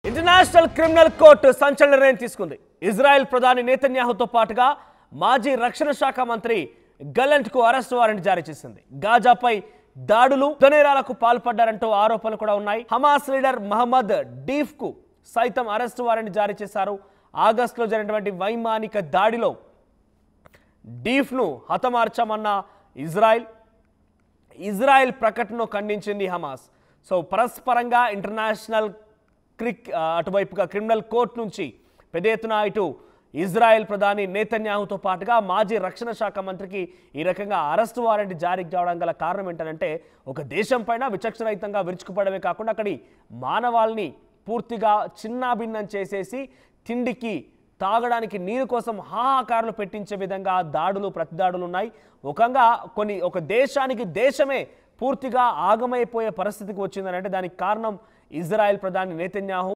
International criminal court సంచలన నిర్ణయం తీసుకుంది. ఇజ్రాయెల్ ప్రధాని నేతన్యాహుతో పాటుగా మాజీ రక్షణ శాఖ మంత్రి గలంట్కు అరెస్ట్ వారెంట్ జారీ చేసింది. గాజాపై దాడులు, యుద్ధనేరాలకు పాల్పడ్డారంటూ ఆరోపణలు కూడా ఉన్నాయి. హమాస్ లీడర్ మహమ్మద్ డీఫ్కు సైతం అరెస్ట్ వారెంట్ జారీ చేశారు. ఆగస్టులో జరిగినటువంటి వైమానిక దాడిలో డీఫ్ను హతమార్చామన్న ఇజ్రాయెల్ ప్రకటనను ఖండించింది హమాస్. సో పరస్పరంగా ఇంటర్నేషనల్ అటువైపుగా క్రిమినల్ కోర్టు నుంచి పెద్ద ఎత్తున ఇటు ఇజ్రాయెల్ ప్రధాని నేతన్యాహుతో పాటుగా మాజీ రక్షణ శాఖ మంత్రికి ఈ రకంగా అరెస్ట్ వారెంట్ జారీ కావడం గల కారణం ఏంటంటే ఒక దేశం పైన విచక్షణరహితంగా విరుచుకుపడమే కాకుండా అక్కడి మానవాల్ని పూర్తిగా చిన్నాభిన్నం చేసేసి తిండికి తాగడానికి నీరు కోసం హాహాకారాలు పెట్టించే విధంగా దాడులు ప్రతిదాడులు ఉన్నాయి. ఒక దేశానికి దేశమే పూర్తిగా ఆగమైపోయే పరిస్థితికి వచ్చిందని అంటే దానికి కారణం ఇజ్రాయెల్ ప్రధాని నేతన్యాహు.